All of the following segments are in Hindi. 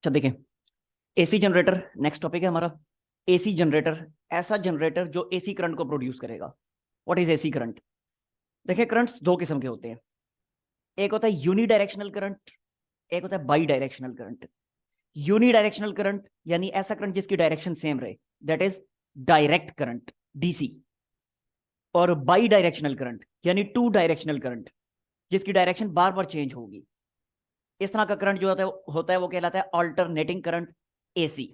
अच्छा देखें, एसी जनरेटर नेक्स्ट टॉपिक है हमारा। एसी जनरेटर, ऐसा जनरेटर जो एसी करंट को प्रोड्यूस करेगा। What is AC current? देखिए, करंट्स दो किस्म के होते हैं। एक होता है यूनी डायरेक्शनल करंट, एक होता है bidirectional current. Unidirectional current यानी ऐसा करंट जिसकी डायरेक्शन सेम रहे, that is direct current, DC. और बाई डायरेक्शनल करंट यानी टू डायरेक्शनल करंट, जिसकी डायरेक्शन बार बार चेंज होगी। इस तरह का करंट जो होता है वो कहलाता है अल्टरनेटिंग करंट, एसी।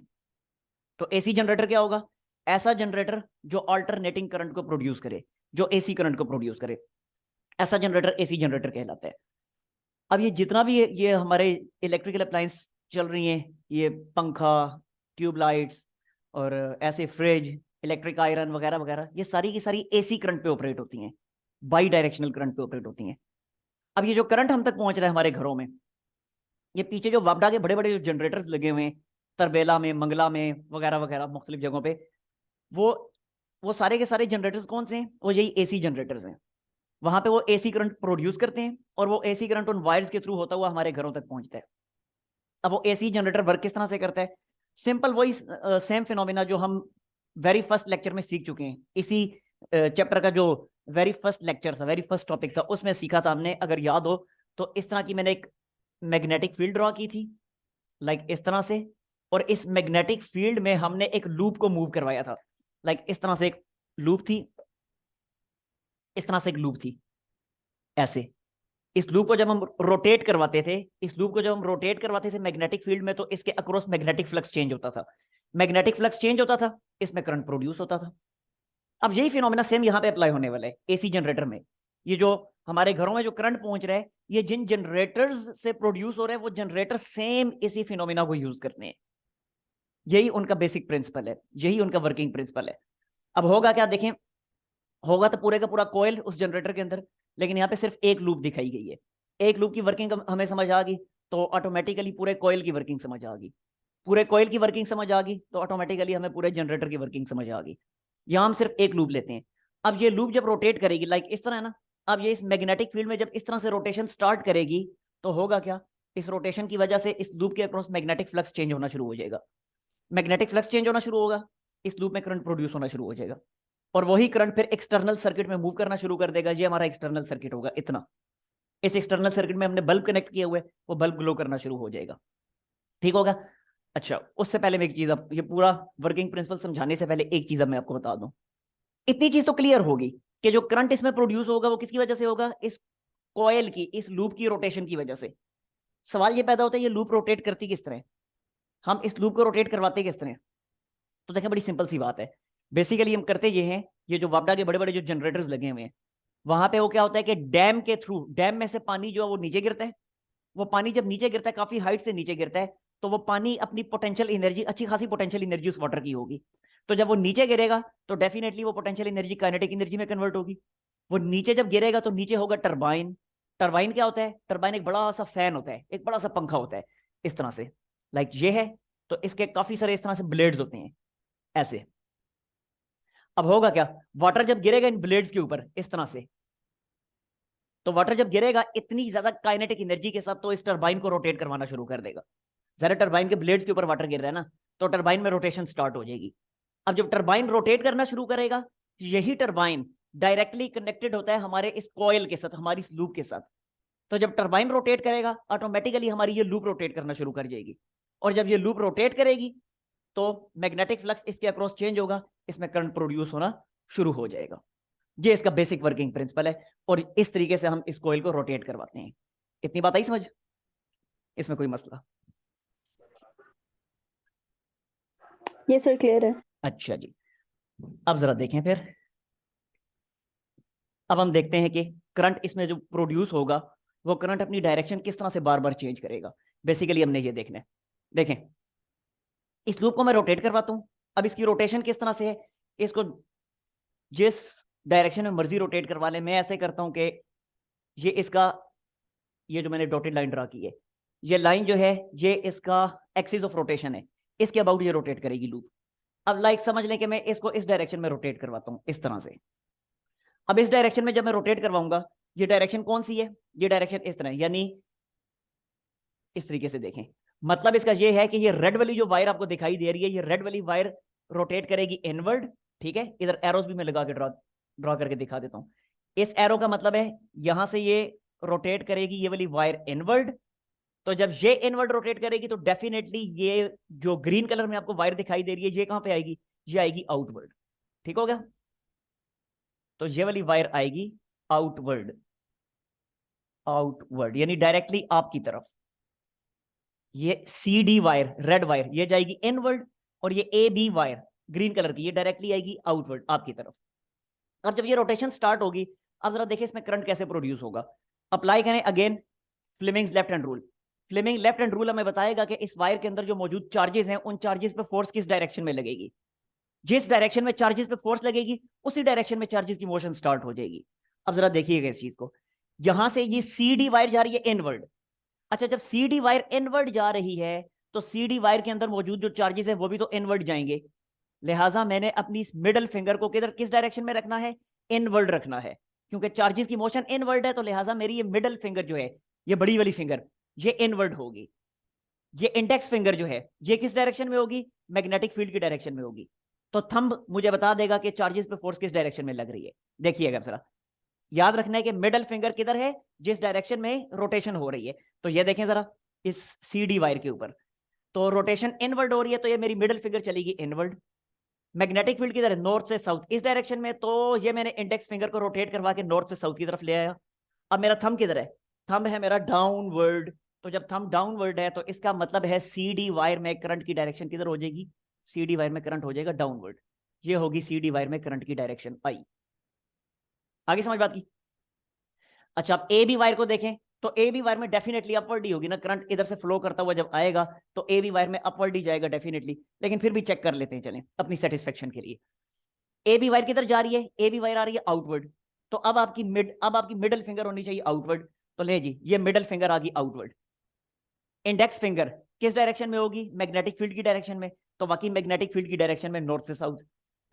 तो एसी जनरेटर क्या होगा? ऐसा जनरेटर जो अल्टरनेटिंग करंट को प्रोड्यूस करे, जो एसी करंट को प्रोड्यूस करे, ऐसा जनरेटर एसी जनरेटर कहलाता है। अब ये जितना भी ये हमारे इलेक्ट्रिकल अप्लायंस चल रही हैं, ये पंखा, ट्यूबलाइट्स और ऐसे फ्रिज, इलेक्ट्रिक आयरन वगैरह वगैरह, ये सारी की सारी एसी करंट पे ऑपरेट होती हैं, बाई डायरेक्शनल करंट पे ऑपरेट होती हैं। अब ये जो करंट हम तक पहुंच रहा है हमारे घरों में, ये पीछे जो वापडा के बड़े बड़े जो जनरेटर्स लगे हुए हैं, तरबेला में, मंगला में वगैरह वगैरह मुख्तलिफ जगहों पे, वो वो सारे के सारे जनरेटर्स कौन से हैं? वो यही एसी जनरेटर्स हैं। वहां पे वो एसी करंट प्रोड्यूस करते हैं और वो एसी करंट उन वायर्स के थ्रू होता हुआ हमारे घरों तक पहुंचता है। अब वो एसी जनरेटर वर्क किस तरह से करता है? सिंपल वही सेम फिनोमिना जो हम वेरी फर्स्ट लेक्चर में सीख चुके हैं। इसी चैप्टर का जो वेरी फर्स्ट लेक्चर था, वेरी फर्स्ट टॉपिक था, उसमें सीखा था हमने, अगर याद हो तो। इस तरह की मैंने एक मैग्नेटिक फील्ड ड्रॉ की थी, लाइक इस तरह से। और इस मैग्नेटिक फील्ड में हमने एक लूप को मूव करवाया था, लाइक इस तरह से एक लूप थी, इस तरह से एक लूप थी, ऐसे। इस लूप को जब हम रोटेट करवाते थे, इस लूप को जब हम रोटेट करवाते थे मैग्नेटिक फील्ड में, तो इसके अक्रॉस मैग्नेटिक फ्लक्स चेंज होता था। मैग्नेटिक फ्लक्स चेंज होता था, इसमें करंट प्रोड्यूस होता था। अब यही फिनोमेना सेम यहां पे अप्लाई होने वाला है एसी जनरेटर में। ये जो हमारे घरों में जो करंट पहुंच रहा है, ये जिन जनरेटर्स से प्रोड्यूस हो रहा है, वो जनरेटर सेम इसी फिनोमेना को यूज करते हैं। यही उनका बेसिक प्रिंसिपल है, यही उनका वर्किंग प्रिंसिपल है। अब होगा क्या देखें, होगा तो पूरे का पूरा कोयल उस जनरेटर के अंदर, लेकिन यहाँ पे सिर्फ एक लूप दिखाई गई है। एक लूप की वर्किंग हमें समझ आ गई, तो ऑटोमेटिकली पूरे कोयल की वर्किंग समझ आ गई। पूरे कोयल की वर्किंग समझ आ गई तो ऑटोमेटिकली हमें पूरे जनरेटर की वर्किंग समझ आ गई। यहाँ हम सिर्फ एक लूप लेते हैं। अब ये लूप जब रोटेट करेगी, लाइक इस तरह है ना, अब ये इस मैग्नेटिक फील्ड में जब इस तरह से रोटेशन स्टार्ट करेगी, तो होगा क्या, इस रोटेशन की वजह से इस लूप के अक्रॉस मैग्नेटिक फ्लक्स चेंज होना शुरू हो जाएगा। मैग्नेटिक फ्लक्स चेंज होना शुरू होगा, इस लूप में करंट प्रोड्यूस होना शुरू हो जाएगा, और वही करंट फिर एक्सटर्नल सर्किट में मूव करना शुरू कर देगा। ये हमारा एक्सटर्नल सर्किट होगा इतना। इस एक्सटर्नल सर्किट में हमने बल्ब कनेक्ट किए हुए, वो बल्ब ग्लो करना शुरू हो जाएगा। ठीक होगा? अच्छा, उससे पहले मैं एक चीज, अब ये पूरा वर्किंग प्रिंसिपल समझाने से पहले एक चीज अब मैं आपको बता दूं। इतनी चीज तो क्लियर होगी कि जो करंट इसमें प्रोड्यूस होगा वो किसकी वजह से होगा? इस कॉयल की, इस लूप की रोटेशन की वजह से। सवाल ये पैदा होता है, ये लूप रोटेट करती किस तरह, हम इस लूप को रोटेट करवाते किस तरह? तो देखें, बड़ी सिंपल सी बात है। बेसिकली हम करते ये हैं, ये जो वापडा के बड़े बड़े जो जनरेटर्स लगे हुए हैं, वहां पे वो क्या होता है कि डैम के थ्रू, डैम में से पानी जो है वो नीचे गिरता है। वो पानी जब नीचे गिरता है, काफी हाइट से नीचे गिरता है, तो वो पानी अपनी पोटेंशियल एनर्जी, अच्छी खासी पोटेंशियल एनर्जी उस वाटर की होगी। तो जब वो नीचे गिरेगा तो डेफिनेटली वो पोटेंशियल एनर्जी काइनेटिक एनर्जी में कन्वर्ट होगी। वो नीचे जब गिरेगा तो नीचे होगा टरबाइन। टरबाइन क्या होता है? टरबाइन एक बड़ा सा फैन होता है, एक बड़ा सा पंखा होता है, इस तरह से, लाइक ये है। तो इसके काफी सारे इस तरह से ब्लेड्स होते हैं, ऐसे। अब होगा क्या, वाटर जब गिरेगा इन ब्लेड्स के ऊपर इस तरह से, तो वाटर जब गिरेगा इतनी ज्यादा काइनेटिक एनर्जी के साथ, तो इस टरबाइन को रोटेट करवाना शुरू कर देगा। जरा टरबाइन के ब्लेड्स के ऊपर वाटर गिर रहा है ना, तो टरबाइन में रोटेशन स्टार्ट हो जाएगी। अब जब टरबाइन रोटेट करना शुरू करेगा, यही टरबाइन डायरेक्टली कनेक्टेड होता है हमारे इस कॉयल के साथ, हमारी इस लूप के साथ। तो जब टरबाइन रोटेट करेगा, ऑटोमेटिकली हमारी ये लूप रोटेट करना शुरू कर जाएगी। और जब ये लूप रोटेट करेगी, तो मैग्नेटिक फ्लक्स इसके अक्रॉस चेंज होगा, इसमें करंट प्रोड्यूस होना शुरू हो जाएगा। ये इसका बेसिक वर्किंग प्रिंसिपल है, और इस तरीके से हम इस कॉइल को रोटेट करवाते हैं। इतनी बात आई समझ? इसमें कोई मसला? ये सर क्लियर है। अच्छा जी, अब जरा देखें फिर। अब हम देखते हैं कि करंट इसमें जो प्रोड्यूस होगा, वो करंट अपनी डायरेक्शन किस तरह से बार बार चेंज करेगा। बेसिकली हमने ये देखना है। देखें, इस लूप को मैं रोटेट करवाता हूं। अब इसकी रोटेशन किस तरह से है, इसको जिस डायरेक्शन में मर्जी रोटेट करवा ले, मैं ऐसे करता हूं कि ये इसका, ये जो मैंने डॉटेड लाइन ड्रा की है, ये लाइन जो है, ये इसका एक्सिस ऑफ रोटेशन है। इसके अबाउट ये रोटेट करेगी लूप। अब लाइक समझ लें कि मैं इसको इस डायरेक्शन में रोटेट करवाता हूं, इस तरह से। अब इस डायरेक्शन में जब मैं रोटेट करवाऊंगा, ये डायरेक्शन कौन सी है? ये डायरेक्शन इस तरह, यानी इस तरीके से देखें। मतलब इसका ये है कि ये रेड वाली जो वायर आपको दिखाई दे रही है, ये रेड वाली वायर रोटेट करेगी इनवर्ड, ठीक है। इधर एरोस भी मैं लगा के ड्रॉ करके दिखा देता हूं। इस एरो का मतलब है यहां से ये रोटेट करेगी ये वाली वायर इनवर्ड। तो जब ये इनवर्ड रोटेट करेगी तो डेफिनेटली ये जो ग्रीन कलर में आपको वायर दिखाई दे रही है, ये कहां पे आएगी? ये आएगी आउटवर्ड, ठीक हो गया। तो ये वाली वायर आएगी आउटवर्ड, आउटवर्ड यानी डायरेक्टली आपकी तरफ। ये C D wire red wire ये जाएगी इनवर्ड, और ये A B wire green colour की ये डायरेक्टली आएगी आउटवर्ड आपकी तरफ। अब जब ये रोटेशन स्टार्ट होगी, अब जरा देखिए इसमें करंट कैसे प्रोड्यूस होगा। अप्लाई करें again Fleming's left hand rule. Fleming left hand rule हमें बताएगा कि इस वायर के अंदर जो मौजूद चार्जेस हैं, उन चार्जेस पे फोर्स किस डायरेक्शन में लगेगी। जिस डायरेक्शन में चार्जेस पे फोर्स लगेगी उसी डायरेक्शन में चार्जेस की मोशन स्टार्ट हो जाएगी। अब जरा देखिएगा इस चीज को, यहां से ये सी डी वायर जा रही है इनवर्ड। अच्छा, जब सी डी वायर इनवर्ड जा रही है तो सी डी वायर के अंदर मौजूद जो चार्जेस है वो भी तो इनवर्ड जाएंगे। लिहाजा मैंने अपनी इस मिडल फिंगर को किधर किस डायरेक्शन में रखना है? इनवर्ड रखना है, क्योंकि चार्जेस की मोशन इनवर्ड है। तो लिहाजा मेरी ये मिडल फिंगर जो है, ये बड़ी वाली फिंगर, ये इनवर्ड होगी। ये इंडेक्स फिंगर जो है ये किस डायरेक्शन में होगी? मैग्नेटिक फील्ड की डायरेक्शन में होगी। तो थंब मुझे बता देगा कि चार्जेस पे फोर्स किस डायरेक्शन में लग रही है। देखिएगा जरा, याद रखना है कि मिडल फिंगर किधर है? जिस डायरेक्शन में रोटेशन हो रही है। तो ये देखें जरा इस सी डी वायर के ऊपर, तो रोटेशन इनवर्ड हो रही है, तो ये मेरी मिडल फिंगर चलेगी इनवर्ड। मैग्नेटिक फील्ड किधर है? नॉर्थ से साउथ, इस डायरेक्शन में। तो ये मैंने इंडेक्स फिंगर को रोटेट करवा के नॉर्थ से साउथ की तरफ ले आया। अब मेरा थंब किधर है? थंब है मेरा डाउनवर्ड। तो जब थंब डाउनवर्ड है तो इसका मतलब है सी डी वायर में करंट की डायरेक्शन किधर हो जाएगी? सी डी वायर में करंट हो जाएगा डाउनवर्ड। ये होगी सी डी वायर में करंट की डायरेक्शन आई। आगे समझ बात की? अच्छा, आप ए बी वायर को देखें तो ए बी वायर में डेफिनेटली अपवर्ड ही होगी ना, करंट इधर से फ्लो करता हुआ जब आएगा तो ए बी वायर में अपवर्ड ही जाएगा डेफिनेटली। लेकिन फिर भी चेक कर लेते हैं, चलें अपनी सेटिस्फेक्शन के लिए। ए बी वायर किधर जा रही है? ए बी वायर आ रही है आउटवर्ड। तो अब आपकी मिडल फिंगर होनी चाहिए आउटवर्ड। तो ले जी, ये मिडल फिंगर आ गई आउटवर्ड। इंडेक्स फिंगर किस डायरेक्शन में होगी? मैग्नेटिक फील्ड की डायरेक्शन में। तो बाकी मैग्नेटिक फील्ड की डायरेक्शन में नॉर्थ से साउथ।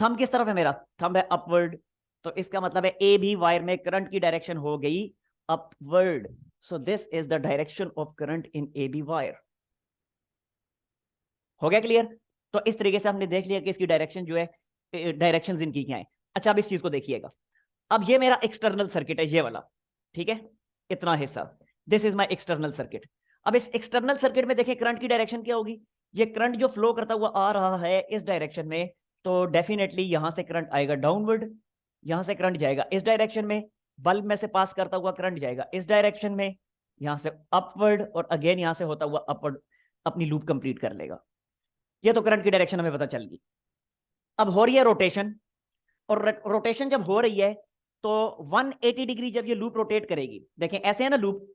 थंब किस तरफ है मेरा? थंब है अपवर्ड। तो इसका मतलब है ए बी वायर में करंट की डायरेक्शन हो गई upward. So this is the direction of current in A B wire. हो गया क्लियर? तो इस तरीके से हमने देख लिया कि इसकी डायरेक्शन जो है, डायरेक्शंस इनकी क्या है। अच्छा, अब इस चीज को देखिएगा। अब ये मेरा एक्सटर्नल सर्किट है, ये वाला, ठीक है, इतना हिस्सा। This is my external circuit. अब इस एक्सटर्नल सर्किट में देखें करंट की डायरेक्शन क्या होगी। ये करंट जो फ्लो करता हुआ आ रहा है इस डायरेक्शन में, तो डेफिनेटली यहां से करंट आएगा डाउनवर्ड, यहां से करंट जाएगा इस डायरेक्शन में, बल्ब में से पास करता हुआ करंट जाएगा इस डायरेक्शन में, यहां से अपवर्ड, और अगेन यहां से होता हुआ अपवर्ड अपनी लूप कंप्लीट कर लेगा। ये तो करंट की डायरेक्शन हमें पता चल गई। अब हो रही है रोटेशन, और रोटेशन जब हो रही है तो 180 डिग्री जब ये लूप रोटेट करेगी, देखें ऐसे है ना लूप,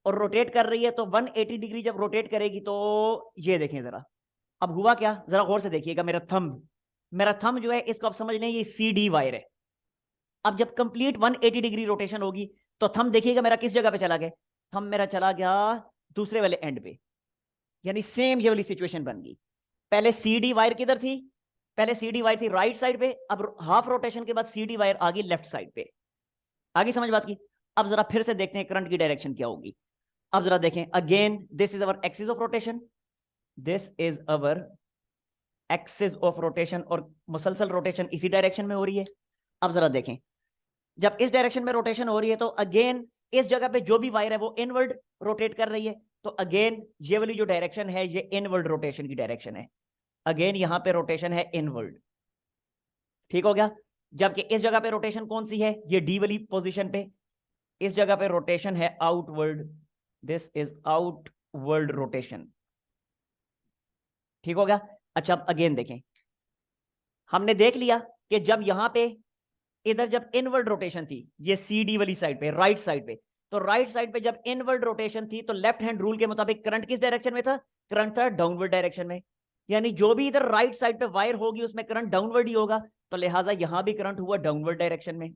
और रोटेट कर रही है, तो 180 डिग्री जब रोटेट करेगी तो ये देखें जरा, अब हुआ क्या, जरा गौर से देखिएगा। मेरा थंब जो है, इसको आप समझ लें ये सी डी वायर है। अब जब कंप्लीट 180 डिग्री रोटेशन होगी तो थंब देखिएगा मेरा किस जगह पे चला गया? थंब मेरा चला गया दूसरे वाले एंड पे, यानी सेम ये वाली सिचुएशन बन गई। पहले सी डी वायर किधर थी? पहले सी डी वायर थी राइट साइड पे, अब हाफ रोटेशन के बाद सी डी वायर आ गई लेफ्ट साइड पे। आगे समझ बात की? अब जरा फिर से देखते हैं करंट की डायरेक्शन क्या होगी। अब जरा देखें again, this is our axis of rotation, this is our axis of rotation, और मुसलसल रोटेशन इसी डायरेक्शन में हो रही है। अब जरा देखें, जब इस डायरेक्शन में रोटेशन हो रही है तो अगेन इस जगह पे जो भी वायर है वो इनवर्ड रोटेट कर रही है। तो अगेन ये वाली जो डायरेक्शन है ये इनवर्ड रोटेशन की डायरेक्शन है। अगेन यहां पे रोटेशन है इनवर्ड, ठीक हो गया। जबकि इस जगह पे रोटेशन कौन सी है? ये डी वाली पोजीशन पे, इस जगह पे रोटेशन है outward, this is outward rotation, ठीक हो गया। अच्छा, अब अगेन देखें, हमने देख लिया कि जब यहां पे इधर जब इनवर्ड रोटेशन थी, ये सी डी वाली साइड पे राइट साइड पे, तो राइट साइड पे जब इनवर्ड रोटेशन थी तो लेफ्ट हैंड रूल के मुताबिक करंट किस डायरेक्शन में था? करंट था डाउनवर्ड डायरेक्शन में, यानी जो भी इधर राइट साइड पे वायर होगी उसमें करंट डाउनवर्ड ही होगा। तो लिहाजा यहां भी करंट हुआ डाउनवर्ड डायरेक्शन में।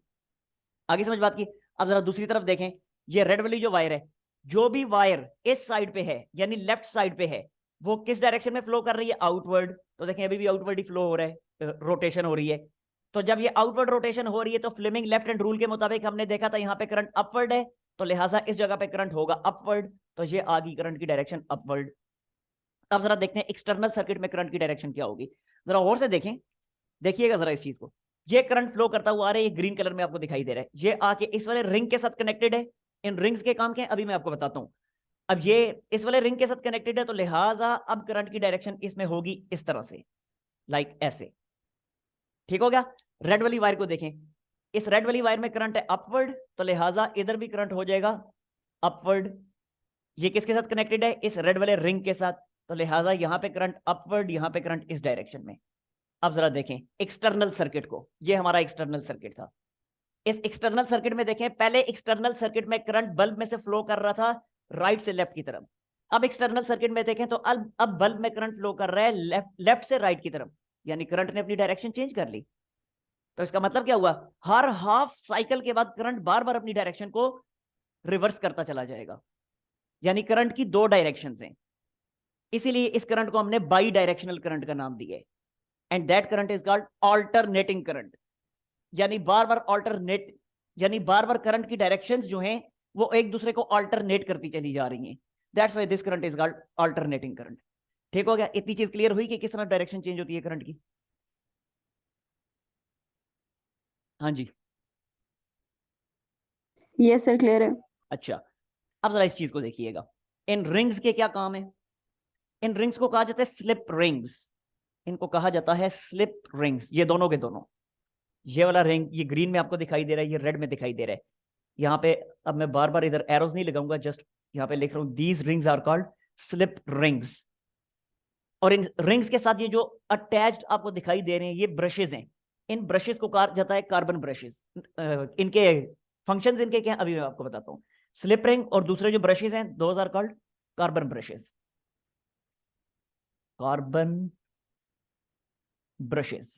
आगे समझ बात की? अब जरा दूसरी तरफ देखें, ये रेड वाली जो वायर है, जो भी वायर इस साइड पे है यानी लेफ्ट साइड पे है, वो किस डायरेक्शन में फ्लो कर रही है? आउटवर्ड। तो देखें अभी भी आउटवर्ड ही फ्लो हो रहा है, रोटेशन हो रही है। तो जब ये आउटवर्ड रोटेशन हो रही है तो फ्लेमिंग लेफ्ट हैंड रूल के मुताबिक हमने देखा था यहाँ पे करंट अपवर्ड है, तो लिहाजा इस जगह पे करंट होगा अपवर्ड। तो ये आ गई करंट की डायरेक्शन अपवर्ड। अब जरा देखते हैं एक्सटर्नल सर्किट में करंट की डायरेक्शन क्या होगी। जरा और से देखें, देखिएगा जरा इस चीज को। ये करंट फ्लो करता हुआ आ रहा है, ये ग्रीन कलर में आपको दिखाई दे रहा है, ये आके इस वाले रिंग के साथ कनेक्टेड है। इन रिंग्स के काम क्या है अभी मैं आपको बताता हूं। अब ये इस वाले रिंग के साथ कनेक्टेड है, तो लिहाजा अब करंट की डायरेक्शन इसमें होगी इस तरह से, लाइक ऐसे। ठीक हो गया। रेड वाली वायर को देखें, इस रेड वाली वायर में करंट है अपवर्ड, तो लिहाजा इधर भी करंट हो जाएगा अपवर्ड। ये किसके साथ कनेक्टेड है, इस रेड वाले रिंग के साथ, तो लिहाजा यहां पे करंट अपवर्ड, यहां पे करंट इस डायरेक्शन में। अब जरा देखें एक्सटर्नल सर्किट को, ये हमारा एक्सटर्नल सर्किट था। इस एक्सटर्नल सर्किट में देखें, पहले एक्सटर्नल सर्किट में करंट बल्ब में से फ्लो कर रहा था राइट से लेफ्ट की तरफ। अब एक्सटर्नल सर्किट में देखें तो अब बल्ब में करंट फ्लो कर रहा है लेफ्ट से राइट की तरफ, यानी करंट ने अपनी डायरेक्शन चेंज कर ली। तो इसका मतलब क्या हुआ, हर हाफ साइकिल के बाद करंट बार बार अपनी डायरेक्शन को रिवर्स करता चला जाएगा, यानी करंट की दो डायरेक्शंस हैं। इसीलिए इस करंट को हमने बाई डायरेक्शनल करंट का नाम दिया है, and that current is called alternating current. यानी बार बार ऑल्टरनेट, यानी बार बार करंट की डायरेक्शंस जो हैं वो एक दूसरे को ऑल्टरनेट करती चली जा रही हैं। That's why this current is called alternating current. ठीक हो गया, इतनी चीज क्लियर हुई कि किस तरह डायरेक्शन चेंज होती है करंट की। हाँ जी, Yes sir, clear है। अच्छा। अब जरा इस चीज को देखिएगा, इन रिंग्स के क्या काम है। इन रिंग्स को कहा जाता है स्लिप रिंग्स, इनको कहा जाता है स्लिप रिंग्स। ये दोनों के दोनों, ये वाला रिंग ये ग्रीन में आपको दिखाई दे रहा है, ये रेड में दिखाई दे रहा है। यहाँ पे अब मैं बार बार इधर एरोज नहीं लगाऊंगा, जस्ट यहाँ पे लिख रहा हूं these rings are called slip rings. और इन रिंग्स के साथ ये जो अटैच्ड आपको दिखाई दे रहे हैं ये ब्रशेज हैं। इन ब्रशेज को कहा जाता है कार्बन ब्रशेज। इनके फंक्शंस इनके क्या हैं अभी मैं आपको बताता हूँ। स्लिप रिंग और दूसरे जो ब्रशेज हैं those are called carbon brushes, carbon brushes.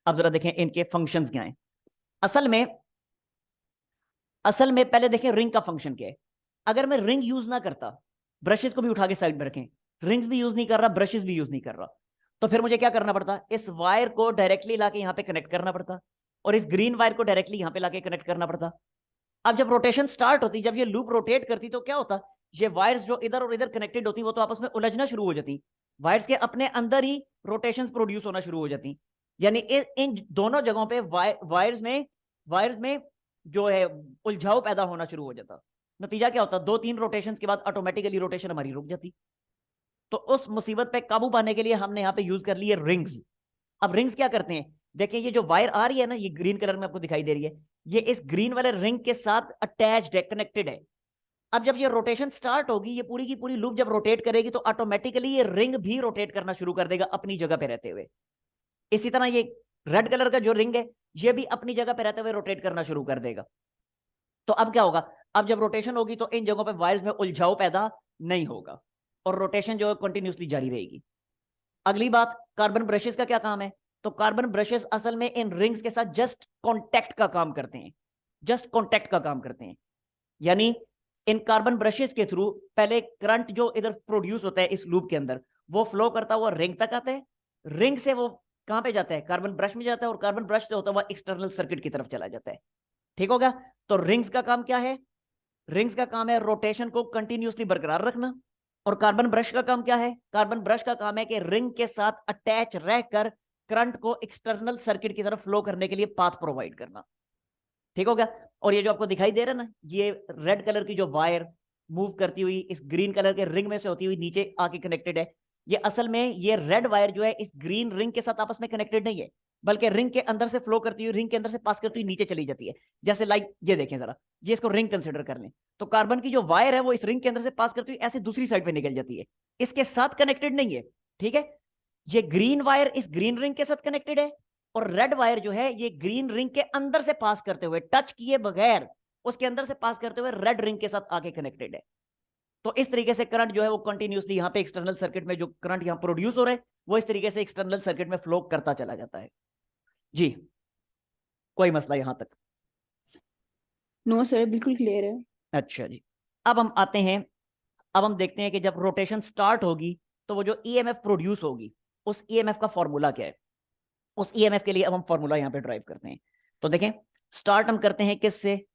अब जरा देखें इनके फंक्शंस क्या हैं। असल में पहले देखें रिंग का फंक्शन क्या है। अगर मैं रिंग यूज ना करता, ब्रशेस को भी उठा के साइड में रखें, रिंग्स भी यूज नहीं कर रहा, ब्रशेस भी यूज नहीं कर रहा, तो फिर मुझे क्या करना पड़ता, इस वायर को डायरेक्टली लाके यहां पे कनेक्ट करना पड़ता, और इस ग्रीन वायर को डायरेक्टली यहां पे लाके कनेक्ट करना पड़ता। अब जब रोटेशन स्टार्ट होती, जब ये लूप रोटेट करती, तो क्या होता, ये वायर्स जो इधर और इधर कनेक्टेड होती वो तो आपस में उलझना शुरू हो जाती, वायर्स के अपने अंदर ही रोटेशंस प्रोड्यूस होना शुरू हो जाती। यानी इन दोनों जगहों पे वायर्स में जो है उलझाव पैदा होना शुरू हो जाता। नतीजा क्या होता, 2-3 रोटेशन के बाद ऑटोमेटिकली रोटेशन हमारी रुक जाती। तो उस मुसीबत पे काबू पाने के लिए हमने यहाँ पे यूज कर लिए रिंग्स। अब रिंग्स क्या करते हैं, देखिए ये जो वायर आ रही है ना, ये ग्रीन कलर में आपको दिखाई दे रही है, ये इस ग्रीन वाले रिंग के साथ अटैच्ड है, कनेक्टेड है। अब जब ये रोटेशन स्टार्ट होगी, ये पूरी की पूरी लूप जब रोटेट करेगी, तो ऑटोमेटिकली ये रिंग भी रोटेट करना शुरू कर देगा अपनी जगह पे रहते हुए। इसी तरह ये रेड कलर का जो रिंग है, ये भी अपनी जगह पे रहते हुए रोटेट करना शुरू कर देगा। तो अब क्या होगा, अब जब रोटेशन होगी तो इन जगहों पे वायर्स में उलझाव पैदा नहीं होगा, और रोटेशन जो है कंटिन्यूसली जारी रहेगी। अगली बात, कार्बन ब्रशेस का क्या काम है, तो कार्बन ब्रशेस असल में इन रिंग्स के साथ जस्ट कॉन्टैक्ट का काम करते हैं, जस्ट कॉन्टैक्ट का काम करते हैं। यानी इन कार्बन ब्रशेस के थ्रू पहले करंट जो इधर प्रोड्यूस होता है इस लूप के अंदर, वो फ्लो करता हुआ रिंग तक आता है, रिंग से वो कहां पे जाता है, कार्बन ब्रश में जाता है, और कार्बन ब्रश से होता हुआ एक्सटर्नल सर्किट की तरफ चला जाता है। ठीक होगा। तो रिंग्स का काम क्या है, रिंग्स का काम है रोटेशन को कंटिन्यूसली बरकरार रखना। और कार्बन ब्रश का काम क्या है, कार्बन ब्रश का काम है कि रिंग के साथ अटैच रहकर करंट को एक्सटर्नल सर्किट की तरफ फ्लो करने के लिए पाथ प्रोवाइड करना। ठीक हो गया। और ये जो आपको दिखाई दे रहा है ना, ये रेड कलर की जो वायर मूव करती हुई इस ग्रीन कलर के रिंग में से होती हुई नीचे आके कनेक्टेड है, ये असल में ये रेड वायर जो है इस ग्रीन रिंग के साथ आपस में कनेक्टेड नहीं है, बल्कि रिंग के अंदर से फ्लो करती हुई, रिंग के अंदर से पास करती हुई नीचे चली जाती है। जैसे लाइक ये देखें जरा, ये इसको रिंग कंसिडर कर लें, तो कार्बन की जो वायर है वो इस रिंग के अंदर से पास करती हुई ऐसे दूसरी साइड पे निकल जाती है, इसके साथ कनेक्टेड नहीं है। ठीक है, ये ग्रीन वायर इस ग्रीन रिंग के साथ कनेक्टेड है, और रेड वायर जो है ये ग्रीन रिंग के अंदर से पास करते हुए, टच किए बगैर उसके अंदर से पास करते हुए रेड रिंग के साथ आके कनेक्टेड है। तो इस तरीके से करंट जो है वो कंटिन्यूसली यहाँ पे एक्सटर्नल सर्किट में जो करंट यहाँ प्रोड्यूस हो रहा है वो इस तरीके से एक्सटर्नल सर्किट में फ्लो करता चला जाता है। जी, कोई मसला यहां तक? नो सर, बिल्कुल क्लियर है। अच्छा जी, अब हम आते हैं, अब हम देखते हैं कि जब रोटेशन स्टार्ट होगी तो वो जो ईएमएफ प्रोड्यूस होगी, उस ईएमएफ का फॉर्मूला क्या है। उस ईएमएफ के लिए अब हम फॉर्मूला यहाँ पे ड्राइव करते हैं। तो देखें, स्टार्ट हम करते हैं किससे,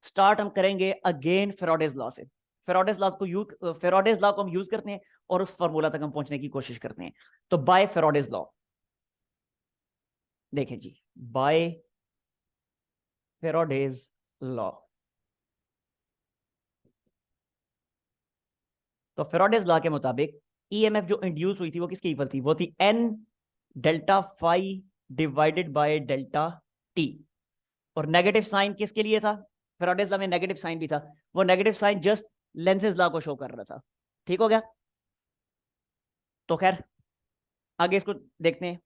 स्टार्ट हम करेंगे अगेन फैराडेज लॉ से। फेराडेज लॉ को हम यूज करते हैं और उस फॉर्मूला तक हम पहुंचने की कोशिश करते हैं। तो बाय फेराडेज लॉ, देखें जी, बाय फेराडेज लॉ, तो फेराडेज लॉ के मुताबिक ईएमएफ जो इंड्यूस हुई थी वो किसके इक्वल थी? वो थी N delta phi divided by delta T. और नेगेटिव साइन किसके लिए था? फेराडेज लॉ में नेगेटिव साइन भी था, वो negative sign just Lenz's law को शो कर रहा था। ठीक हो गया? तो खैर आगे इसको देखते हैं।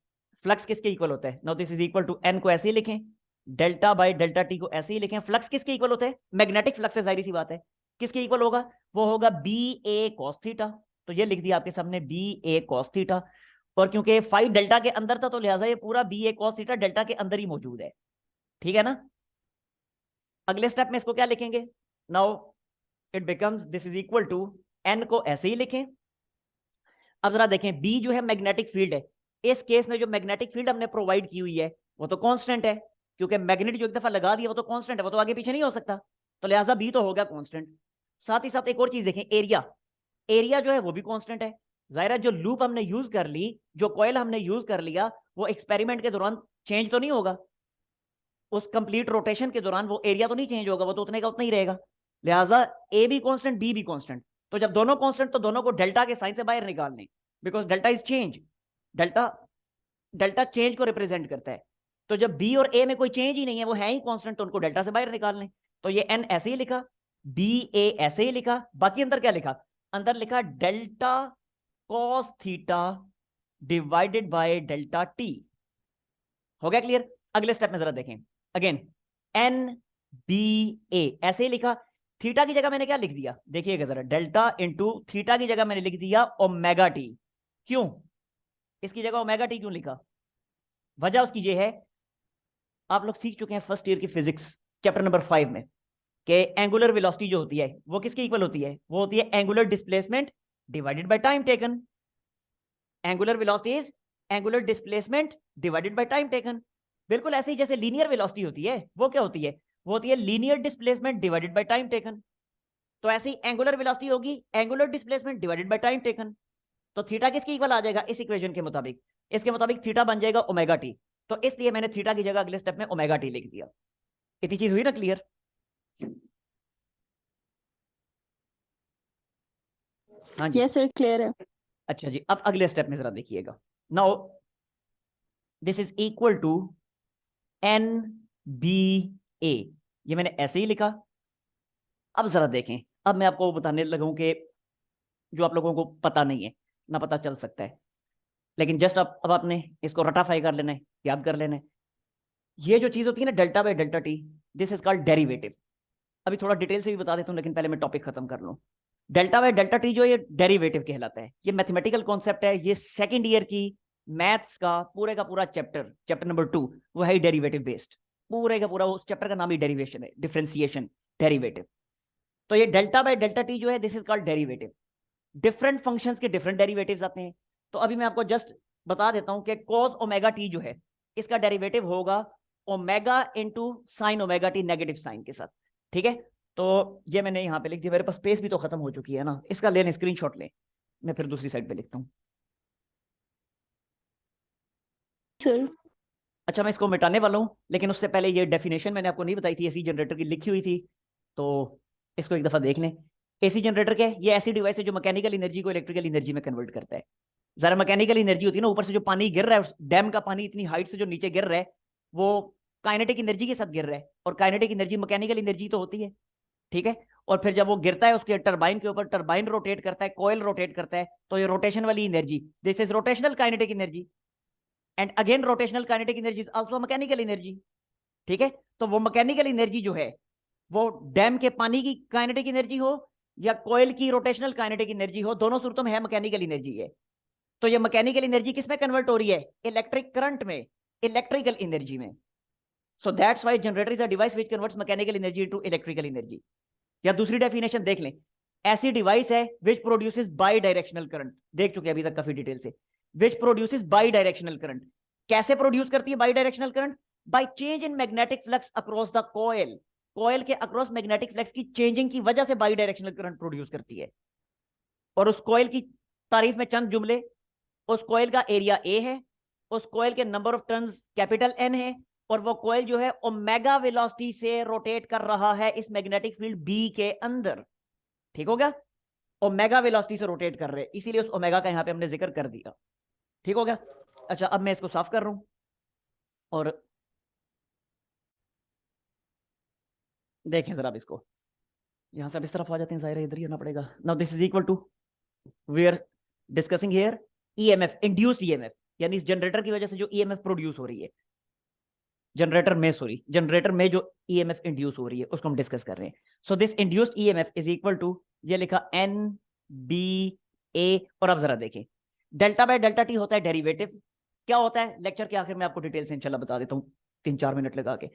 फ्लक्स किसके इक्वल होता है? Now this is equal to N को ऐसे ही लिखें, डेल्टा बाय डेल्टा टी को ऐसे ही लिखें। फ्लक्स किसके इक्वल होता है? मैग्नेटिक फ्लक्स है, जाहिर सी बात है। किसके इक्वल होगा? वो होगा बी ए कॉस थीटा। तो ये लिख दिया आपके सामने, बी ए कॉस थीटा। और क्योंकि फाई डेल्टा के अंदर था तो लिहाजा ये पूरा बी ए कॉस थीटा डेल्टा के अंदर ही मौजूद है। ठीक है ना? अगले स्टेप में इसको क्या लिखेंगे? Now it becomes this is equal to N को ऐसे ही लिखें। अब जरा देखें, बी जो है मैग्नेटिक फील्ड है। इस केस में जो मैग्नेटिक फील्ड हमने प्रोवाइड की हुई है वो तो कांस्टेंट है, क्योंकि मैग्नेट जो एक दफा लगा दिया वो तो कांस्टेंट है, वो तो आगे पीछे नहीं हो सकता। तो लिहाजा बी तो हो गया कांस्टेंट। साथ ही साथ एक और चीज देखें, एरिया, एरिया जो है वो भी कांस्टेंट है। जाहिर है जो लूप हमने यूज कर ली, जो कॉइल हमने यूज कर लिया, वो एक्सपेरिमेंट के दौरान चेंज तो नहीं होगा। उस कंप्लीट रोटेशन के दौरान वो एरिया तो नहीं चेंज होगा, वो तो उतने का उतना ही रहेगा। लिहाजा ए भी कांस्टेंट, बी भी कांस्टेंट। तो जब दोनों कांस्टेंट तो दोनों को डेल्टा के साइन से बाहर निकालने, because delta is change. Delta delta change को रिप्रेजेंट करता है। तो जब बी और ए में कोई चेंज ही नहीं है, वो है ही कांस्टेंट, तो उनको डेल्टा से बाहर निकालने। तो ये एन ऐसे ही लिखा, बी ए ऐसे ही लिखा, बाकी अंदर क्या लिखा? अंदर लिखा delta cos theta divided by delta T. हो गया क्लियर? अगले स्टेप में जरा देखें, अगेन एन बी ए ऐसे ही लिखा। थीटा की जगह मैंने क्या लिख दिया? देखिएगा जरा, डेल्टा इंटू थीटा की जगह मैंने लिख दिया ओमेगा टी। क्यों इसकी जगह ओमेगा टी क्यों लिखा? वजह उसकी ये है, आप लोग सीख चुके हैं फर्स्ट ईयर की फिजिक्स चैप्टर नंबर 5 में, कि एंगुलर वेलोसिटी जो होती है वो किसके इक्वल होती है? वो होती है angular displacement divided by time taken. Angular velocity is angular displacement divided by time taken. बिल्कुल ऐसे ही जैसे लीनियर वेलोसिटी होती है, वो क्या होती है? वो होती है linear displacement divided by time taken. तो ऐसे ही एंगुलर वेलोसिटी होगी angular displacement divided by time taken. तो थीटा किसके इक्वल आ जाएगा इस इक्वेशन के मुताबिक? इसके मुताबिक थीटा बन जाएगा ओमेगा टी। तो इसलिए मैंने थीटा की जगह अगले स्टेप में ओमेगा टी लिख दिया। इतनी चीज हुई ना क्लियर? हाँ जी, यस सर क्लियर है। अच्छा जी। अब अगले स्टेप में जरा देखिएगा। Now this is equal to N B A, ये मैंने ऐसे ही लिखा। अब जरा देखें, अब मैं आपको बताने लगूं कि जो आप लोगों को पता नहीं है, ना पता चल सकता है, लेकिन जस्ट अब आपने इसको रटाफाई कर लेना है, याद कर लेना है। ये जो चीज होती है ना delta by delta T, this is called derivative. अभी थोड़ा डिटेल से भी बता देता हूँ, लेकिन पहले मैं टॉपिक खत्म कर लूँ। डेल्टा बाय डेल्टा टी जो ये डेरिवेटिव कहलाता है, ये मैथमेटिकल कॉन्सेप्ट है। ये सेकंड ईयर की मैथ्स का पूरा चैप्टर, चैप्टर नंबर 2, वो है डेरिवेटिव बेस्ड। पूरे का पूरा उस चैप्टर का नाम ही डेरिवेशन है, डिफरेंशिएशन, डेरिवेटिव। तो ये डेल्टा बाय डेल्टा टी जो है, this is called derivative. Different functions के डिफरेंट डेरिवेटिव्स आते हैं। तो अभी मैं आपको जस्ट बता देता हूं कि cos ओमेगा टी जो है, इसका डेरिवेटिव होगा omega into sine omega T negative sign के साथ। ठीक है? तो ये मैंने यहाँ पे लिख दिया। मेरे पास स्पेस भी तो खत्म हो चुकी है ना, इसका लें स्क्रीनशॉट लें, मैं फिर दूसरी साइड पे लिखता हूँ। सर अच्छा, मैं इसको मिटाने वाला हूँ, लेकिन उससे पहले ये डेफिनेशन मैंने आपको नहीं बताई थी, एसी जनरेटर की लिखी हुई थी, तो इसको एक दफा देख लें। एसी जनरेटर क्या है? ये ऐसी डिवाइस है जो मैकेनिकल एनर्जी को इलेक्ट्रिकल एनर्जी में कन्वर्ट करता है। जरा मैकेनिकल एनर्जी होती है ना, ऊपर से जो पानी गिर रहा है, डैम का पानी इतनी हाइट से जो नीचे गिर रहा है, वो काइनेटिक एनर्जी के साथ गिर रहा है, और काइनेटिक एनर्जी मैकेनिकल एनर्जी तो होती है। ठीक है? और फिर जब वो गिरता है उसके टरबाइन के ऊपर, टरबाइन रोटेट करता है, कॉइल रोटेट करता है, तो ये रोटेशन वाली energy, this is rotational kinetic energy. And again rotational kinetic energy is also mechanical energy. ठीक है? तो वो मैकेनिकल एनर्जी जो है, वो डैम के पानी की काइनेटिक एनर्जी हो या कॉइल की रोटेशनल काइनेटिक एनर्जी हो, दोनों सूरतों में है मैकेनिकल एनर्जी है। तो ये मैकेनिकल एनर्जी किस में कन्वर्ट हो रही है? इलेक्ट्रिक करंट में, इलेक्ट्रिकल एनर्जी में। So that's why generator is a device which converts mechanical energy into electrical energy. या दूसरी डेफिनेशन देख लें, ऐसी डिवाइस है which produces by directional current. देख चुके हैं अभी तक काफी डिटेल से। Which produces by directional current, कैसे प्रोड्यूस करती है bidirectional current? By change in magnetic flux across the coil. Coil के अक्रॉस मैग्नेटिक फ्लक्स की चेंजिंग की वजह से बाई डायरेक्शनल करंट प्रोड्यूस करती है। और उस कॉइल की तारीफ में चंद जुमले, उस कॉइल का एरिया ए है, उस कॉइल के number of turns capital N है, और वो कॉइल जो है ओमेगा वेलोसिटी से रोटेट कर रहा है इस मैग्नेटिक फील्ड बी के अंदर। ठीक हो गया? ओमेगा वेलोसिटी से रोटेट कर रहे हैं, इसीलिए उस ओमेगा का यहां पे हमने जिक्र कर दिया। ठीक हो गया? अच्छा, अब मैं इसको साफ कर रहा हूं और देखें जरा इसको, यहां से अब इस तरफ आ जाते हैं, जाहिर है इधर ही आना पड़ेगा। Now this is equal to, we are discussing here EMF, induced EMF, यानी इस जनरेटर की वजह से जो ईएमएफ प्रोड्यूस हो रही है, जनरेटर में जो ईएमएफ इंड्यूस हो रही है उसको हम डिस्कस कर रहे हैं। So this induced EMF is equal to, ये लिखा एन बी ए, और अब जरा देखें डेल्टा बाय डेल्टा टी होता है डेरिवेटिव। क्या होता है लेक्चर के आखिर में आपको डिटेल से इंशाल्लाह बता देता हूं 3-4 मिनट लगा के।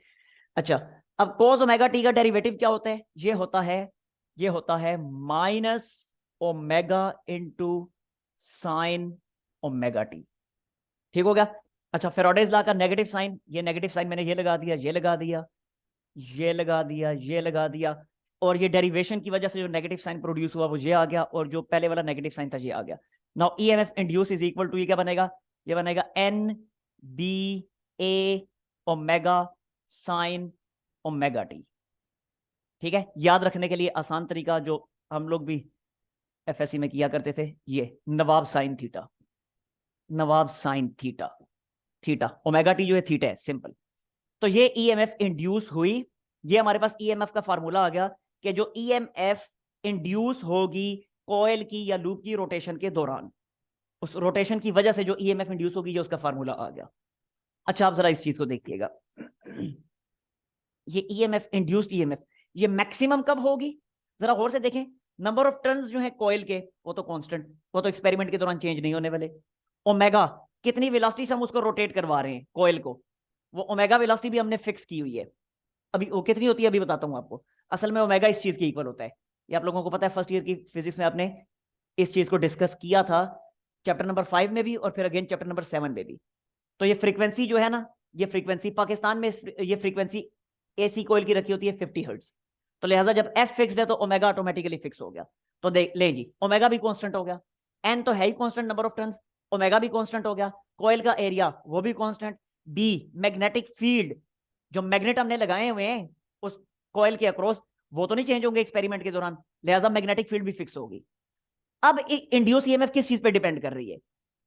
अच्छा, अब cos ओमेगा टी का डेरिवेटिव क्या होता है? ये होता है minus omega into sine omega T. ठीक हो गया? अच्छा, फेराडेज लॉ का नेगेटिव साइन, ये नेगेटिव साइन मैंने ये लगा दिया, ये लगा दिया, ये लगा दिया, ये लगा दिया, और ये डेरिवेशन की वजह से जो नेगेटिव साइन प्रोड्यूस हुआ वो ये आ गया, और जो पहले वाला नेगेटिव साइन था ये आ गया। Now EMF induce is equal to, ये क्या बनेगा? ये बनेगा N B A omega sine omega T. ठीक है? याद रखने के लिए आसान तरीका जो हम लोग भी एफएससी में किया करते थे, ये N A B sine theta, N A B sine theta, theta omega T जो है थीटा है, सिंपल। तो ये ईएमएफ इंड्यूस हुई, ये हमारे पास ईएमएफ का फार्मूला आ गया कि जो ईएमएफ इंड्यूस होगी कॉइल की या लूप की रोटेशन के दौरान, उस रोटेशन की वजह से जो ईएमएफ इंड्यूस होगी, ये उसका फार्मूला आ गया। अच्छा, आप जरा इस चीज को देखिएगा, ये ईएमएफ इंड्यूस्ड ईएमएफ ये मैक्सिमम कब होगी? जरा गौर से देखें, नंबर ऑफ टर्न्स जो है कॉइल के वो तो कांस्टेंट, वो तो एक्सपेरिमेंट के दौरान चेंज नहीं होने वाले। ओमेगा, कितनी वेलोसिटी से हम उसको रोटेट करवा रहे हैं कॉइल को, वो ओमेगा वेलोसिटी भी हमने फिक्स की हुई है। अभी वो कितनी होती है अभी बताता हूं आपको। असल में ओमेगा इस चीज के इक्वल होता है, ये आप लोगों को पता है, फर्स्ट ईयर की फिजिक्स में आपने इस चीज को डिस्कस किया था, चैप्टर नंबर 5 में भी और फिर अगेन चैप्टर नंबर 7 में भी। तो ये फ्रीक्वेंसी जो है ना, ये फ्रीक्वेंसी पाकिस्तान में ये फ्रीक्वेंसी एसी कॉइल की रखी होती है 50 हर्ट्ज। तो लिहाजा जब एफ फिक्स्ड है तो ओमेगा ऑटोमेटिकली फिक्स हो गया। तो देख ले जी, ओमेगा भी कांस्टेंट हो गया, एन तो है ही constant number of turns, omega भी कांस्टेंट हो गया, कॉइल का एरिया वो भी कांस्टेंट, बी मैग्नेटिक फील्ड जो मैग्नेट हमने लगाए हुए हैं उस कॉइल के अक्रॉस वो तो नहीं चेंज होंगे एक्सपेरिमेंट के दौरान, लिहाजा मैग्नेटिक फील्ड भी फिक्स होगी। अब इंड्यूस ईएमएफ किस चीज पे डिपेंड कर रही है?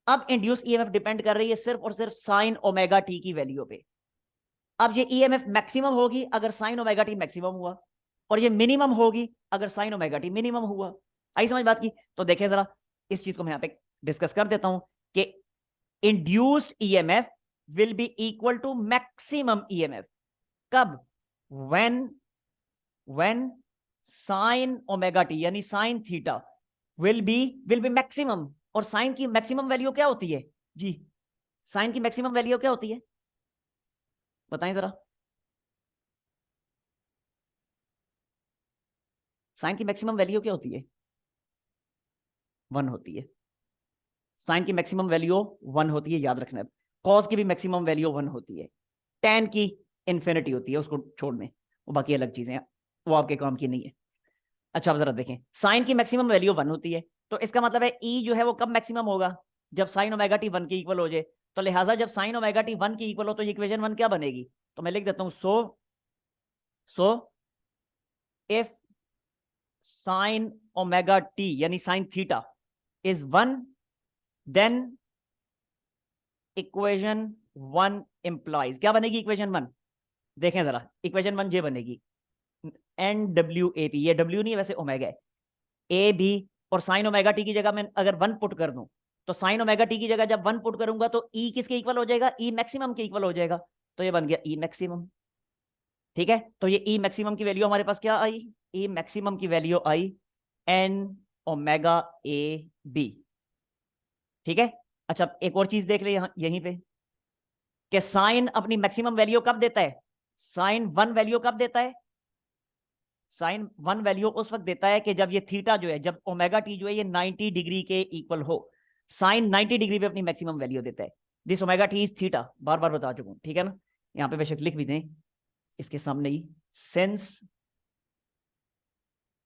अब इंड्यूस ईएमएफ डिपेंड कर रही है सिर्फ और सिर्फ साइन ओमेगा टी की वैल्यू पे। अब ये ईएमएफ मैक्सिमम होगी अगर साइन ओमेगा टी मैक्सिमम हुआ, और ये मिनिमम होगी अगर साइन ओमेगा टी मिनिमम हुआ। आई समझ बात की? तो देखें जरा, इस चीज को मैं यहां पे डिस्कस कर देता हूं कि induced EMF will be equal to maximum EMF कब? व्हेन साइन ओमेगा टी यानी sine theta will be maximum. और साइन की मैक्सिमम वैल्यू क्या होती है जी? साइन की मैक्सिमम वैल्यू क्या होती है बताएं जरा? साइन की मैक्सिमम वैल्यू क्या होती है? 1 होती है। साइन की मैक्सिमम वैल्यू 1 होती है, याद रखना है। कॉस की भी मैक्सिमम वैल्यू 1 होती है। टेन की इन्फिनिटी होती है, उसको छोड़ में, वो बाकी अलग चीजें हैं, वो आपके काम की नहीं है। अच्छा, आप जरा देखें, साइन की मैक्सिमम वैल्यू 1 होती है, तो इसका मतलब है ई जो है वो कब मैक्सिमम होगा? जब साइन ओमेगा टी 1 के इक्वल हो जाए। तो लिहाजा जब साइन ओमेगा टी 1 के इक्वल हो तो इक्वेशन 1 क्या बनेगी? तो मैं लिख देता हूं, so if sine omega T यानी sine theta is 1, then equation 1 implies क्या बनेगी? इक्वेशन 1 देखें जरा, इक्वेशन 1 ये बनेगी एन डब्ल्यू ए पी, ये डब्ल्यू नहीं है वैसे ओमेगा है, ए बी, और साइन ओमेगा टी की जगह मैं अगर 1 पुट कर दूं तो साइन ओमेगा टी की जगह जब 1 पुट करूंगा तो ई किसके इक्वल हो जाएगा? ई मैक्सिमम के इक्वल हो जाएगा। तो ये बन गया ई मैक्सिमम। ठीक है? तो ये ई मैक्सिमम की वैल्यू हमारे पास क्या आई? ई मैक्सिमम की वैल्यू आई एन ओमेगा ए बी। ठीक है? अच्छा, एक और चीज देख ले यहीं पे कि साइन अपनी मैक्सिमम वैल्यू कब देता है? साइन 1 वैल्यू कब देता है? साइन 1 वैल्यू उस वक्त देता है कि जब ये थीटा जो है, जब ओमेगा टी जो है ये 90 डिग्री के इक्वल हो। साइन 90 डिग्री पे अपनी मैक्सिमम वैल्यू देता है। This omega T is theta, बार बार बता चुका हूं, ठीक है ना? यहाँ पे बेशक लिख भी दें, इसके सामने ही since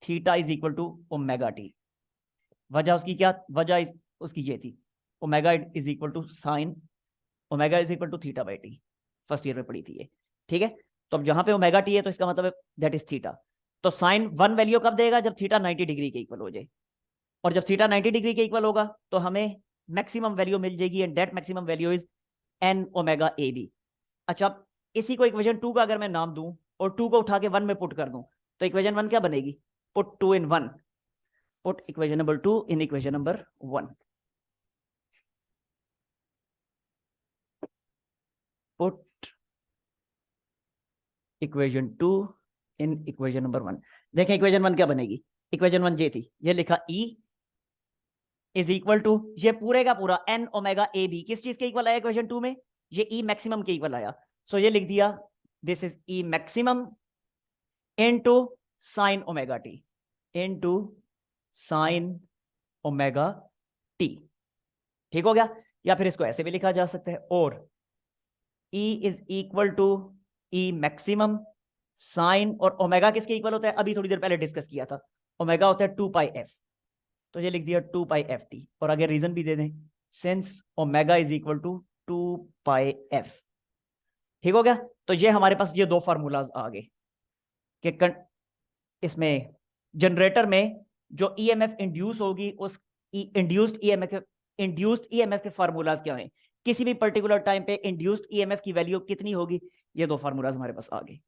theta is equal to omega T. वजह उसकी क्या, वजह उसकी ये थी, omega is equal to sine, omega is equal to theta by T, first year में पढ़ी थी ये, ठीक है। तो अब जहां पे ओमेगा टी है तो इसका मतलब है दैट इज थीटा। तो साइन 1 वैल्यू कब देगा, जब थीटा 90 डिग्री के इक्वल हो जाए, और जब थीटा 90 डिग्री के इक्वल होगा तो हमें मैक्सिमम वैल्यू मिल जाएगी, and that maximum value is N omega A B. अच्छा, अब इसी को इक्वेशन 2 का अगर मैं नाम दूं और 2 को उठा के 1 में पुट कर दूं तो इक्वेशन 1 क्या बनेगी, put 2 in 1, put equation number 2 in equation number 1, put equation 2 in equation number 1। देखें इक्वेशन 1 क्या बनेगी, इक्वेशन 1 ये थी, ये लिखा E इज इक्वल टू, ये पूरे का पूरा एन ओमेगा ए बी किस चीज के इक्वल आया इक्वेशन 2 में, ये E मैक्सिमम के इक्वल आया। सो ये लिख दिया this is E maximum into sign omega T, into sine omega T, ठीक हो गया। या फिर इसको ऐसे भी लिखा जा सकता है, और E is equal to E maximum sine, और ओमेगा किसके इक्वल होता है, अभी थोड़ी देर पहले डिस्कस किया था, ओमेगा होता है 2 पाई एफ, तो ये लिख दिया 2 पाई एफ टी, और आगे रीजन भी दे दें, since omega is equal to 2 pi F, ठीक हो गया। तो ये हमारे पास ये दो फार्मूलाज आ गए कि इसमें जनरेटर में जो ईएमएफ इंड्यूस होगी उस इंड्यूस्ड ईएमएफ के फार्मूलाज क्या हैं, किसी भी पर्टिकुलर टाइम पे इंड्यूस्ड ईएमएफ की वैल्यू कितनी होगी, ये दो फार्मूलाज हमारे पास आ गए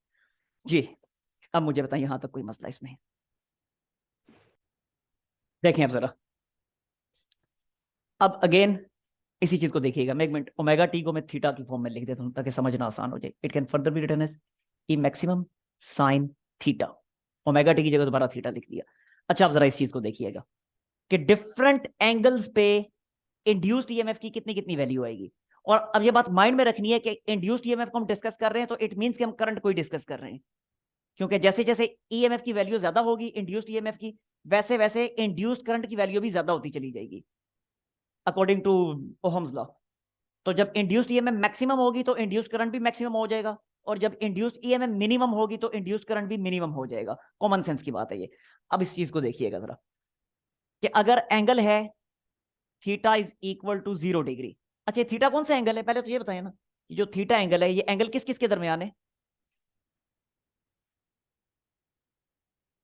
जी। अब मुझे बताइए यहां तक कोई मसला इसमें, देखें अब जरा, अब अगेन इसी चीज को देखिएगा, मैं एक मिनट ओमेगा टी को मैं थीटा की फॉर्म में लिख देता हूं ताकि समझना आसान हो जाए। It can further be written as E maximum sine theta, omega T की जगह दोबारा थीटा लिख दिया। अच्छा, आप जरा इस चीज को देखिएगा कि डिफरेंट एंगल्स पे इंड्यूस्ड ईएमएफ की कितनी कितनी वैल्यू आएगी। और अब ये बात माइंड में रखनी है कि इंड्यूस्ड ईएमएफ को हम डिस्कस कर रहे हैं तो इट मींस कि हम करंट को ही डिस्कस कर रहे हैं, क्योंकि जैसे जैसे ईएमएफ की वैल्यू ज्यादा होगी इंड्यूस्ड ईएमएफ की, वैसे वैसे इंड्यूस्ड करंट की वैल्यू भी ज्यादा होती चली जाएगी अकॉर्डिंग टू ओहम्स लॉ। तो जब इंड्यूस्ड ईएमएफ मैक्सिमम होगी तो इंड्यूस्ड करंट भी मैक्सिमम हो जाएगा, और जब इंड्यूस्ड ईएमएफ मिनिमम होगी तो इंड्यूस्ड करंट भी मिनिमम हो जाएगा। कॉमन सेंस की बात है ये। अब इस चीज को देखिएगा जरा कि अगर एंगल है theta is equal to 0 degree. अच्छा, थीटा कौन सा एंगल है, पहले तो ये बताइए ना, जो थीटा एंगल है ये एंगल किस किस के दरमियान है।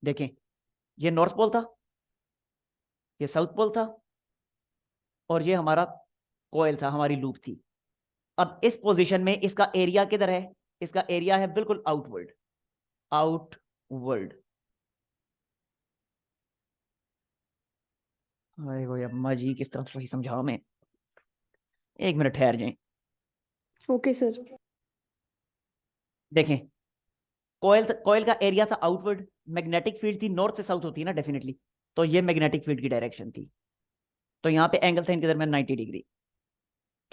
देखें, ये नॉर्थ पोल था, ये साउथ पोल था, और ये हमारा कोयल था, हमारी लूप थी। अब इस पोजीशन में इसका एरिया किधर है, इसका एरिया है बिल्कुल आउटवर्ड, आउटवर्ड। अरे वो अम्मा जी किस तरह सही समझाओ, मैं एक मिनट ठहर जाए। Okay sir. देखें, कोयल का एरिया था आउटवर्ड, मैग्नेटिक फील्ड थी नॉर्थ से साउथ होती है ना डेफिनेटली, तो ये मैग्नेटिक फील्ड की डायरेक्शन थी। तो यहाँ पे एंगल था इनके दरमियान 90 डिग्री।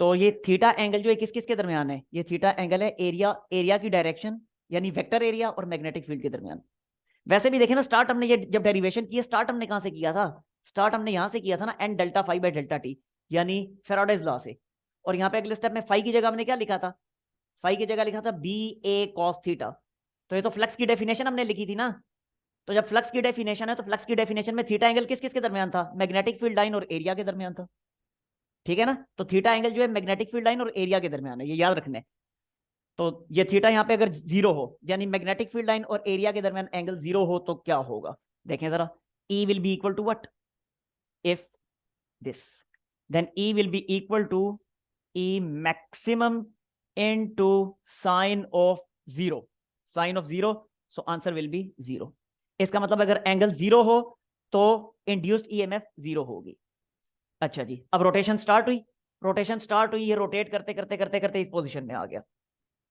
तो ये थीटा एंगल जो है किस किस के दरमियान है, ये थीटा एंगल है एरिया की डायरेक्शन यानी वेक्टर एरिया और मैग्नेटिक फील्ड के दरमियान। वैसे भी देखें ना, स्टार्ट हमने ये जब डेरिवेशन की, स्टार्ट हमने कहां से किया था, स्टार्ट हमने यहां से किया था ना, N delta phi by delta T, यानी फेराडेज लॉ से। और यहाँ पे अगले स्टेप में फाई की जगह हमने क्या लिखा था, फाई की जगह लिखा था बी ए कॉस थीटा। तो ये तो फ्लक्स की डेफिनेशन हमने लिखी थी ना। तो जब फ्लक्स की डेफिनेशन है तो फ्लक्स की डेफिनेशन में थीटा एंगल किस किस के दरमियान था, मैग्नेटिक फील्ड लाइन और एरिया के दरमियान था, ठीक है ना। तो थीटा एंगल जो है मैग्नेटिक फील्ड लाइन और एरिया के दरमियान है, ये याद रखना है। तो ये थीटा यहाँ पे अगर 0 हो यानी मैग्नेटिक फील्ड लाइन और एरिया के दरमियान एंगल 0 हो तो क्या होगा, देखें जरा, E will be equal to what, if this, then E will be equal to E maximum into sine of 0, sine of 0, so answer will be 0। इसका मतलब अगर एंगल 0 हो तो इंड्यूस्ड ईएमएफ 0 होगी। अच्छा जी, अब रोटेशन स्टार्ट हुई, रोटेशन स्टार्ट हुई, ये रोटेट करते करते करते करते इस पोजीशन में आ गया,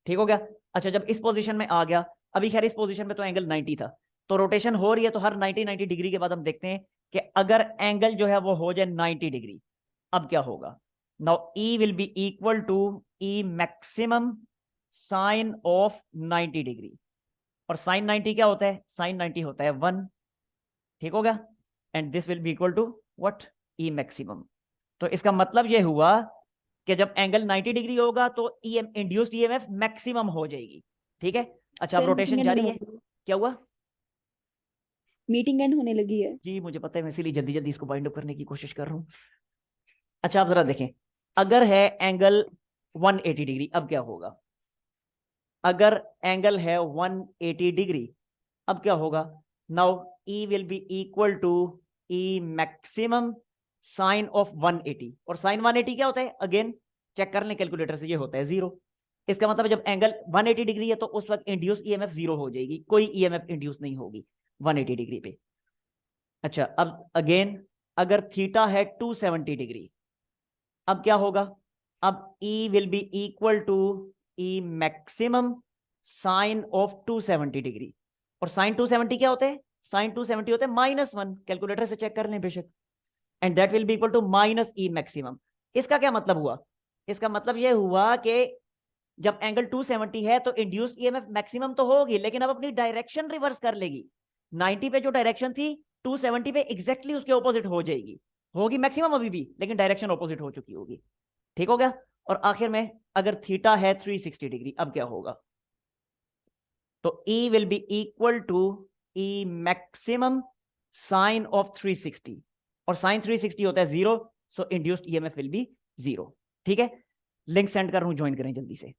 ठीक हो गया। अच्छा, जब इस पोजीशन में आ गया, अभी खैर इस पोजीशन में तो एंगल 90 था, तो रोटेशन हो रही है तो हर 90 डिग्री के बाद हम देखते हैं कि अगर एंगल जो है वो हो जाए 90 डिग्री, अब क्या होगा, now E will be equal to E maximum sine of 90 degree. और साइन 90 क्या होता है, साइन 90 होता है 1, ठीक हो गया। And this will be equal to what, E maximum. तो इसका मतलब यह हुआ कि जब एंगल 90 डिग्री होगा तो इंड्यूस्ड ईएमएफ मैक्सिमम हो जाएगी, ठीक है। अच्छा, अब सर रोटेशन मीटिंग एंड जारी है, होने क्या हुआ? मीटिंग एंड होने लगी है। जी मुझे पता है, मैं इसीलिए जल्दी जल्दी इसको बाइंड अप करने की कोशिश कर रहा हूँ। अच्छा आप जरा देखें, अगर है एंगल 180 डिग्री, अब क्या होगा? अगर एंगल है 180 डिग्री, अब क्या होगा? Now E will be equal to E maximum sine of 180, और साइन 180 क्या होता है? अगेन चेक कर लें कैलकुलेटर से, ये होता है 0। इसका मतलब जब एंगल 180 डिग्री है तो उस वक्त इंड्यूस ईएमएफ 0 हो जाएगी, कोई ईएमएफ इंड्यूस नहीं होगी 180 डिग्री पे। अच्छा अब अगेन अगर थीटा है 270 डिग्री, अब क्या होगा? अब E will be equal to E maximum sine of 270 degree, और साइन 270 क्या होते हैं? साइन 270 होते हैं -1, कैलकुलेटर से चेक कर लें बेशक, and that will be equal to minus E maximum. इसका क्या मतलब हुआ? इसका मतलब यह हुआ कि जब एंगल 270 है तो इंड्यूस्ड ईएमएफ मैक्सिमम तो होगी, लेकिन अब अपनी डायरेक्शन रिवर्स कर लेगी। 90 पे जो डायरेक्शन थी 270 पे एग्जैक्टली उसके ऑपोजिट हो जाएगी, होगी मैक्सिमम अभी भी, लेकिन डायरेक्शन ऑपोजिट हो चुकी होगी। ठीक हो गया? और आखिर में अगर थीटा है 360 डिग्री, अब क्या होगा? तो E will be equal to E maximum sine of 360, और साइन 360 होता है 0, so induced EMF will be 0। ठीक है, लिंक सेंड कर रहा हूं, ज्वाइन करें जल्दी से।